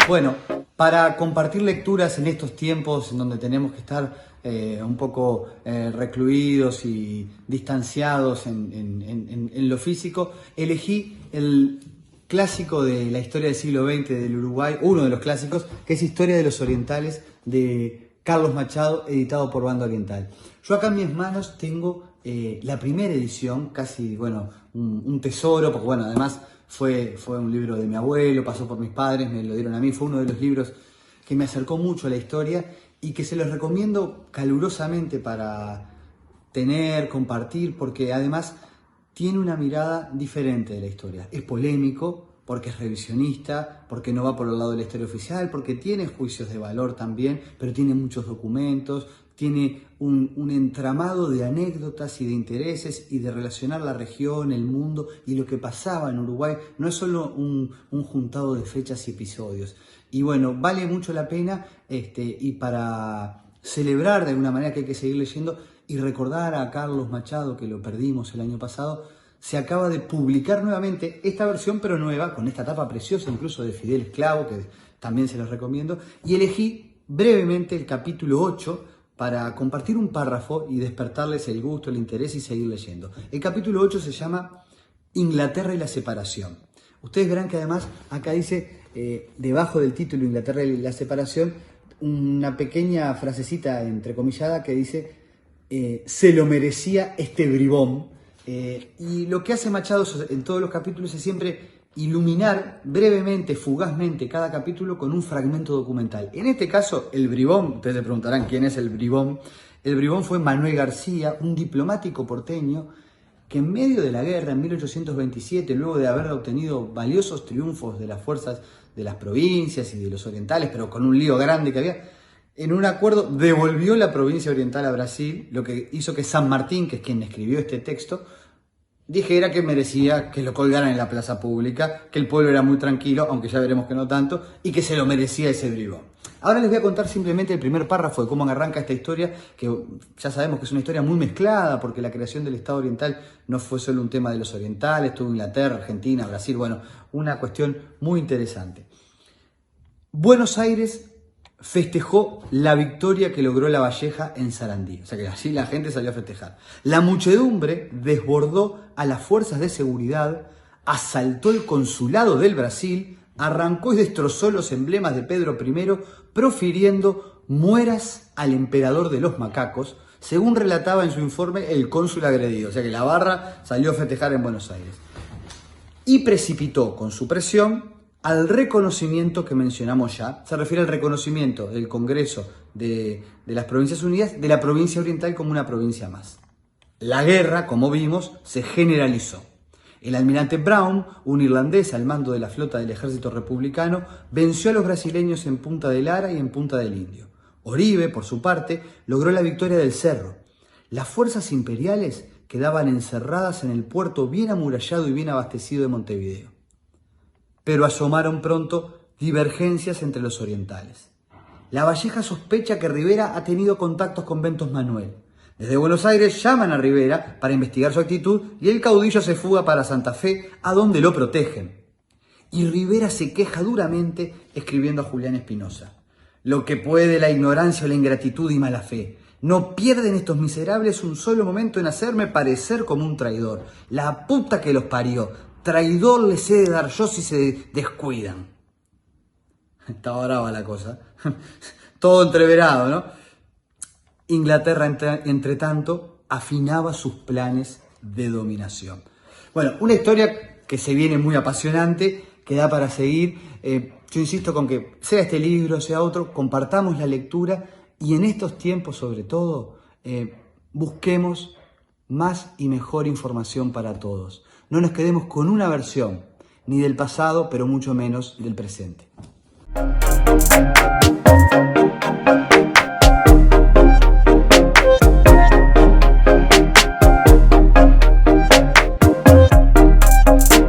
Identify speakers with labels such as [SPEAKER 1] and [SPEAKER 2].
[SPEAKER 1] Bueno, para compartir lecturas en estos tiempos en donde tenemos que estar un poco recluidos y distanciados en lo físico, elegí el clásico de la historia del siglo XX del Uruguay, uno de los clásicos, que es Historia de los Orientales, de Carlos Machado, editado por Banda Oriental. Yo acá en mis manos tengo la primera edición, casi, bueno, un tesoro, porque bueno, además fue un libro de mi abuelo, pasó por mis padres, me lo dieron a mí, fue uno de los libros que me acercó mucho a la historia y que se los recomiendo calurosamente para tener, compartir, porque además tiene una mirada diferente de la historia. Es polémico, porque es revisionista, porque no va por el lado de la historia oficial, porque tiene juicios de valor también, pero tiene muchos documentos, tiene un entramado de anécdotas y de intereses y de relacionar la región, el mundo y lo que pasaba en Uruguay. No es solo un juntado de fechas y episodios. Y bueno, vale mucho la pena y para celebrar de alguna manera que hay que seguir leyendo y recordar a Carlos Machado, que lo perdimos el año pasado, se acaba de publicar nuevamente esta versión, pero nueva, con esta tapa preciosa, incluso de Fidel Esclavo, que también se los recomiendo, y elegí brevemente el capítulo 8 para compartir un párrafo y despertarles el gusto, el interés y seguir leyendo. El capítulo 8 se llama Inglaterra y la separación. Ustedes verán que además acá dice, debajo del título Inglaterra y la separación, una pequeña frasecita entrecomillada que dice, se lo merecía este bribón. Y lo que hace Machado en todos los capítulos es siempre iluminar brevemente, fugazmente cada capítulo con un fragmento documental. En este caso, el bribón, ustedes se preguntarán quién es el bribón. El bribón fue Manuel García, un diplomático porteño que en medio de la guerra, en 1827, luego de haber obtenido valiosos triunfos de las fuerzas de las provincias y de los orientales, pero con un lío grande que había, en un acuerdo devolvió la provincia oriental a Brasil, lo que hizo que San Martín, que es quien escribió este texto, dijera que merecía que lo colgaran en la plaza pública, que el pueblo era muy tranquilo, aunque ya veremos que no tanto, y que se lo merecía ese bribón. Ahora les voy a contar simplemente el primer párrafo de cómo arranca esta historia, que ya sabemos que es una historia muy mezclada, porque la creación del Estado oriental no fue solo un tema de los orientales, tuvo Inglaterra, Argentina, Brasil, bueno, una cuestión muy interesante. Buenos Aires festejó la victoria que logró La Valleja en Sarandí. O sea que así la gente salió a festejar. La muchedumbre desbordó a las fuerzas de seguridad, asaltó el consulado del Brasil, arrancó y destrozó los emblemas de Pedro I, profiriendo mueras al emperador de los macacos, según relataba en su informe el cónsul agredido. O sea que la barra salió a festejar en Buenos Aires. Y precipitó con su presión al reconocimiento que mencionamos ya. Se refiere al reconocimiento del Congreso de las Provincias Unidas de la provincia oriental como una provincia más. La guerra, como vimos, se generalizó. El almirante Brown, un irlandés al mando de la flota del ejército republicano, venció a los brasileños en Punta del Ara y en Punta del Indio. Oribe, por su parte, logró la victoria del Cerro. Las fuerzas imperiales quedaban encerradas en el puerto bien amurallado y bien abastecido de Montevideo. Pero asomaron pronto divergencias entre los orientales. La Valleja sospecha que Rivera ha tenido contactos con Ventos Manuel. Desde Buenos Aires llaman a Rivera para investigar su actitud y el caudillo se fuga para Santa Fe, a donde lo protegen. Y Rivera se queja duramente escribiendo a Julián Espinosa. Lo que puede la ignorancia o la ingratitud y mala fe. No pierden estos miserables un solo momento en hacerme parecer como un traidor. La puta que los parió. Traidor les he de dar yo si se descuidan. Estaba brava la cosa. Todo entreverado, ¿no? Inglaterra, entre tanto, afinaba sus planes de dominación. Bueno, una historia que se viene muy apasionante, que da para seguir. Yo insisto con que sea este libro, sea otro, compartamos la lectura y en estos tiempos, sobre todo, busquemos más y mejor información para todos. No nos quedemos con una versión, ni del pasado, pero mucho menos del presente.